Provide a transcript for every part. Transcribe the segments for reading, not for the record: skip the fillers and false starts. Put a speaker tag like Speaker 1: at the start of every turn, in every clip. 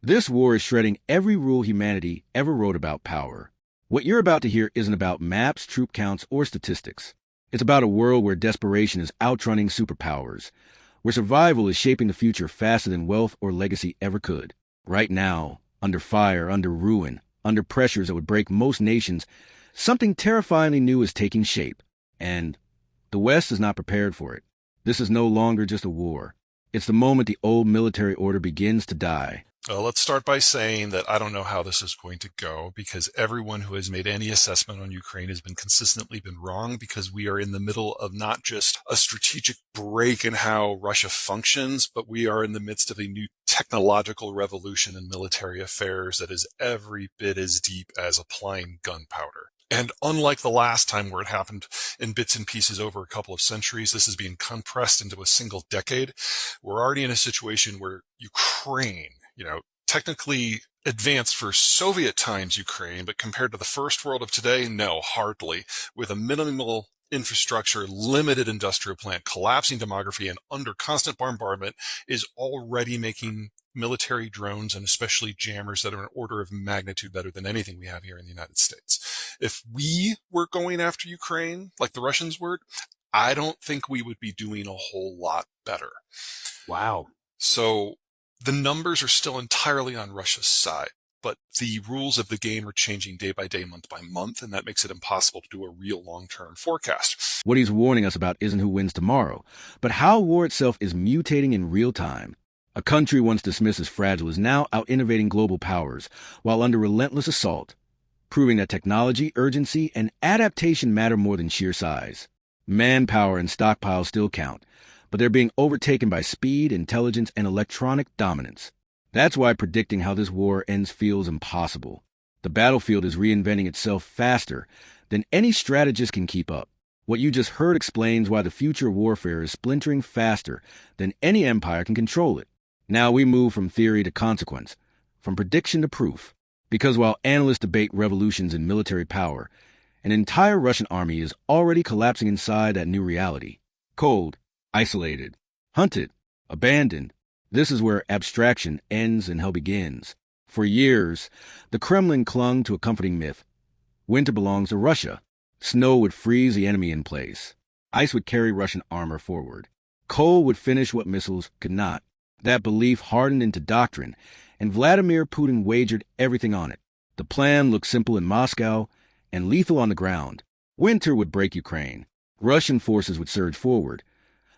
Speaker 1: This war is shredding every rule humanity ever wrote about power. What you're about to hear isn't about maps, troop counts, or statistics. It's about a world where desperation is outrunning superpowers, where survival is shaping the future faster than wealth or legacy ever could. Right now, under fire, under ruin, under pressures that would break most nations, something terrifyingly new is taking shape. And the West is not prepared for it. This is no longer just a war. It's the moment the old military order begins to die.
Speaker 2: Let's start by saying that I don't know how this is going to go, because everyone who has made any assessment on Ukraine has been consistently wrong, because we are in the middle of not just a strategic break in how Russia functions, but we are in the midst of a new technological revolution in military affairs that is every bit as deep as applying gunpowder. And unlike the last time where it happened in bits and pieces over a couple of centuries, this is being compressed into a single decade. We're already in a situation where Ukraine, technically advanced for Soviet times Ukraine, but compared to the first world of today, no, hardly. With a minimal infrastructure, limited industrial plant, collapsing demography, and under constant bombardment, is already making military drones and especially jammers that are an order of magnitude better than anything we have here in the United States. If we were going after Ukraine, like the Russians were, I don't think we would be doing a whole lot better.
Speaker 1: Wow.
Speaker 2: So the numbers are still entirely on Russia's side, but the rules of the game are changing day by day, month by month, and that makes it impossible to do a real long-term forecast.
Speaker 1: What he's warning us about isn't who wins tomorrow, but how war itself is mutating in real time. A country once dismissed as fragile is now out-innovating global powers while under relentless assault, proving that technology, urgency, and adaptation matter more than sheer size. Manpower and stockpiles still count, but they're being overtaken by speed, intelligence, and electronic dominance. That's why predicting how this war ends feels impossible. The battlefield is reinventing itself faster than any strategist can keep up. What you just heard explains why the future of warfare is splintering faster than any empire can control it. Now we move from theory to consequence, from prediction to proof. Because while analysts debate revolutions in military power, an entire Russian army is already collapsing inside that new reality. Cold, isolated, hunted, abandoned. This is where abstraction ends and hell begins. For years, the Kremlin clung to a comforting myth. Winter belongs to Russia. Snow would freeze the enemy in place. Ice would carry Russian armor forward. Coal would finish what missiles could not. That belief hardened into doctrine, and Vladimir Putin wagered everything on it. The plan looked simple in Moscow and lethal on the ground. Winter would break Ukraine. Russian forces would surge forward,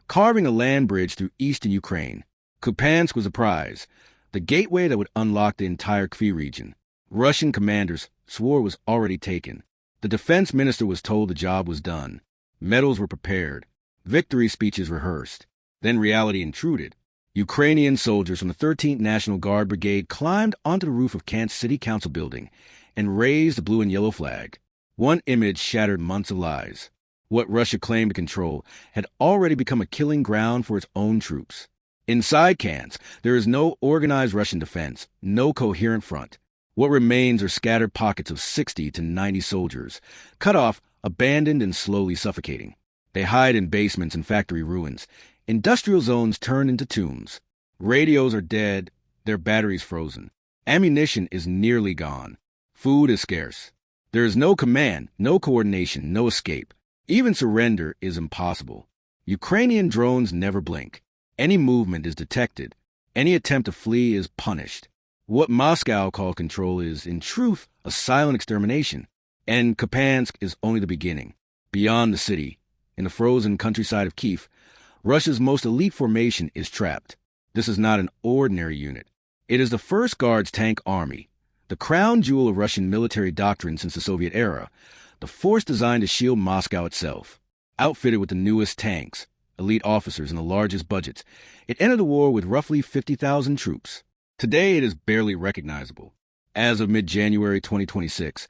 Speaker 1: carving a land bridge through eastern Ukraine. Kupiansk was a prize, the gateway that would unlock the entire Kyiv region. Russian commanders swore was already taken. The defense minister was told the job was done. Medals were prepared. Victory speeches rehearsed. Then reality intruded. Ukrainian soldiers from the 13th National Guard Brigade climbed onto the roof of Kant's City Council building and raised the blue and yellow flag. One image shattered months of lies. What Russia claimed to control had already become a killing ground for its own troops. Inside Kansk, there is no organized Russian defense, no coherent front. What remains are scattered pockets of 60 to 90 soldiers, cut off, abandoned, and slowly suffocating. They hide in basements and factory ruins. Industrial zones turn into tombs. Radios are dead, their batteries frozen. Ammunition is nearly gone. Food is scarce. There is no command, no coordination, no escape. Even surrender is impossible. Ukrainian drones never blink. Any movement is detected. Any attempt to flee is punished. What Moscow calls control is, in truth, a silent extermination. And Kupiansk is only the beginning. Beyond the city, in the frozen countryside of Kyiv, Russia's most elite formation is trapped. This is not an ordinary unit. It is the First Guards Tank Army, the crown jewel of Russian military doctrine since the Soviet era, the force designed to shield Moscow itself. Outfitted with the newest tanks, elite officers, and the largest budgets, it entered the war with roughly 50,000 troops. Today it is barely recognizable. As of mid-January 2026,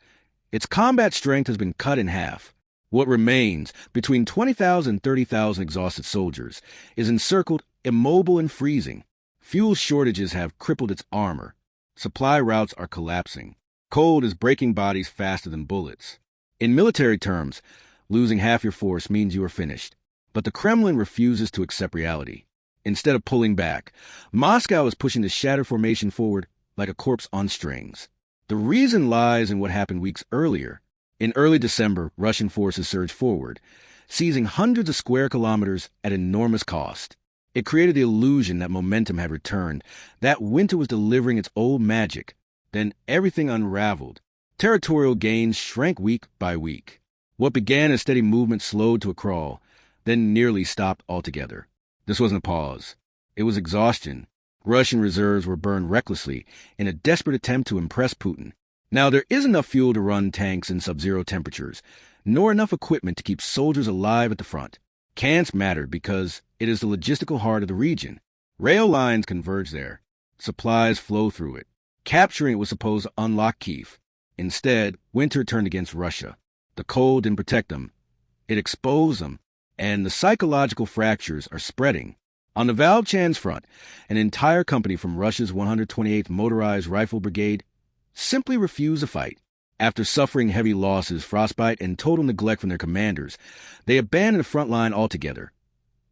Speaker 1: its combat strength has been cut in half. What remains, between 20,000 and 30,000 exhausted soldiers, is encircled, immobile, and freezing. Fuel shortages have crippled its armor. Supply routes are collapsing. Cold is breaking bodies faster than bullets. In military terms, losing half your force means you are finished. But the Kremlin refuses to accept reality. Instead of pulling back, Moscow is pushing the shattered formation forward like a corpse on strings. The reason lies in what happened weeks earlier. In early December, Russian forces surged forward, seizing hundreds of square kilometers at enormous cost. It created the illusion that momentum had returned, that winter was delivering its old magic. Then everything unraveled. Territorial gains shrank week by week. What began as steady movement slowed to a crawl, then nearly stopped altogether. This wasn't a pause. It was exhaustion. Russian reserves were burned recklessly in a desperate attempt to impress Putin. Now, there is enough fuel to run tanks in sub-zero temperatures, nor enough equipment to keep soldiers alive at the front. Can't matter because it is the logistical heart of the region. Rail lines converge there. Supplies flow through it. Capturing it was supposed to unlock Kiev. Instead, winter turned against Russia. The cold didn't protect them. It exposed them, and the psychological fractures are spreading. On the Valchan's front, an entire company from Russia's 128th Motorized Rifle Brigade simply refused to fight. After suffering heavy losses, frostbite, and total neglect from their commanders, they abandoned the front line altogether,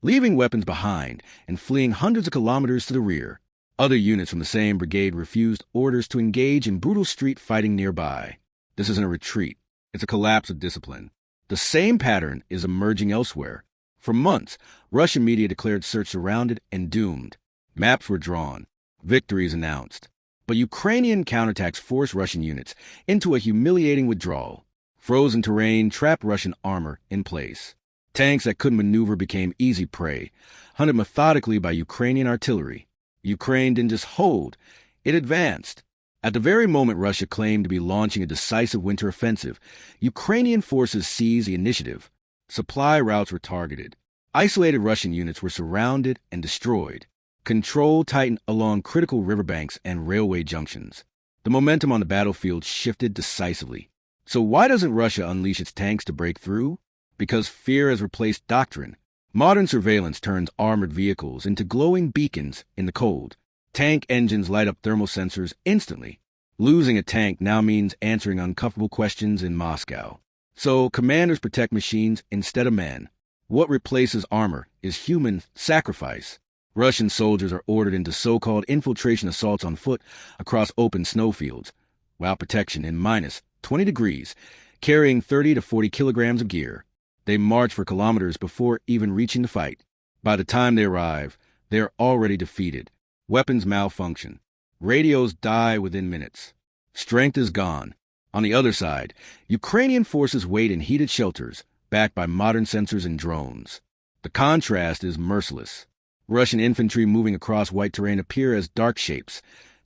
Speaker 1: leaving weapons behind and fleeing hundreds of kilometers to the rear. Other units from the same brigade refused orders to engage in brutal street fighting nearby. This isn't a retreat. It's a collapse of discipline. The same pattern is emerging elsewhere. For months, Russian media declared search surrounded and doomed. Maps were drawn. Victories announced. But Ukrainian counterattacks forced Russian units into a humiliating withdrawal. Frozen terrain trapped Russian armor in place. Tanks that couldn't maneuver became easy prey, hunted methodically by Ukrainian artillery. Ukraine didn't just hold, it advanced. At the very moment Russia claimed to be launching a decisive winter offensive, Ukrainian forces seized the initiative. Supply routes were targeted. Isolated Russian units were surrounded and destroyed. Control tightened along critical riverbanks and railway junctions. The momentum on the battlefield shifted decisively. So why doesn't Russia unleash its tanks to break through? Because fear has replaced doctrine. Modern surveillance turns armored vehicles into glowing beacons in the cold. Tank engines light up thermal sensors instantly. Losing a tank now means answering uncomfortable questions in Moscow. So commanders protect machines instead of men. What replaces armor is human sacrifice. Russian soldiers are ordered into so-called infiltration assaults on foot across open snowfields, while protection in minus 20 degrees, carrying 30 to 40 kilograms of gear. They march for kilometers before even reaching the fight. By the time they arrive, they are already defeated. Weapons malfunction. Radios die within minutes. Strength is gone. On the other side, Ukrainian forces wait in heated shelters, backed by modern sensors and drones. The contrast is merciless. Russian infantry moving across white terrain appear as dark shapes,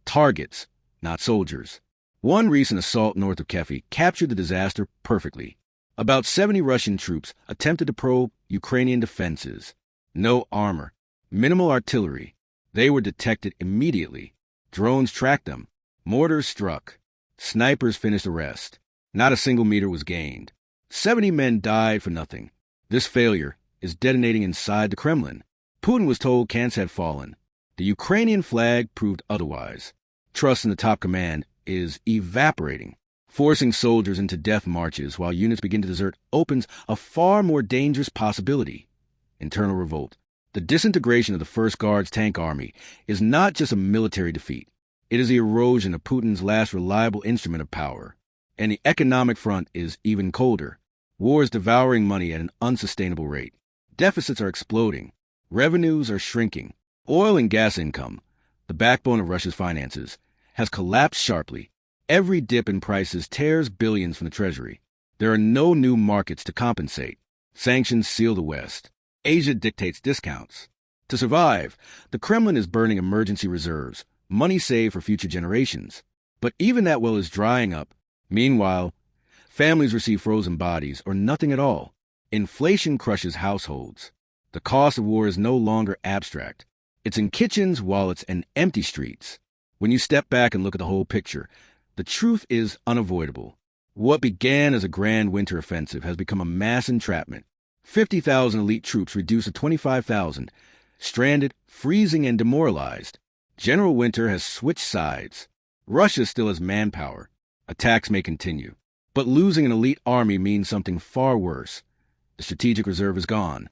Speaker 1: targets, not soldiers. One recent assault north of Kiev captured the disaster perfectly. About 70 Russian troops attempted to probe Ukrainian defenses. No armor, minimal artillery. They were detected immediately. Drones tracked them. Mortars struck. Snipers finished the rest. Not a single meter was gained. 70 men died for nothing. This failure is detonating inside the Kremlin. Putin was told cants had fallen. The Ukrainian flag proved otherwise. Trust in the top command is evaporating. Forcing soldiers into death marches while units begin to desert opens a far more dangerous possibility. Internal revolt. The disintegration of the First Guards tank army is not just a military defeat. It is the erosion of Putin's last reliable instrument of power. And the economic front is even colder. War is devouring money at an unsustainable rate. Deficits are exploding. Revenues are shrinking. Oil and gas income, the backbone of Russia's finances, has collapsed sharply. Every dip in prices tears billions from the treasury. There are no new markets to compensate. Sanctions seal the West. Asia dictates discounts. To survive, the Kremlin is burning emergency reserves, money saved for future generations. But even that well is drying up. Meanwhile, families receive frozen bodies or nothing at all. Inflation crushes households. The cost of war is no longer abstract. It's in kitchens, wallets, and empty streets. When you step back and look at the whole picture, the truth is unavoidable. What began as a grand winter offensive has become a mass entrapment. 50,000 elite troops reduced to 25,000, stranded, freezing, and demoralized. General Winter has switched sides. Russia still has manpower. Attacks may continue. But losing an elite army means something far worse. The strategic reserve is gone.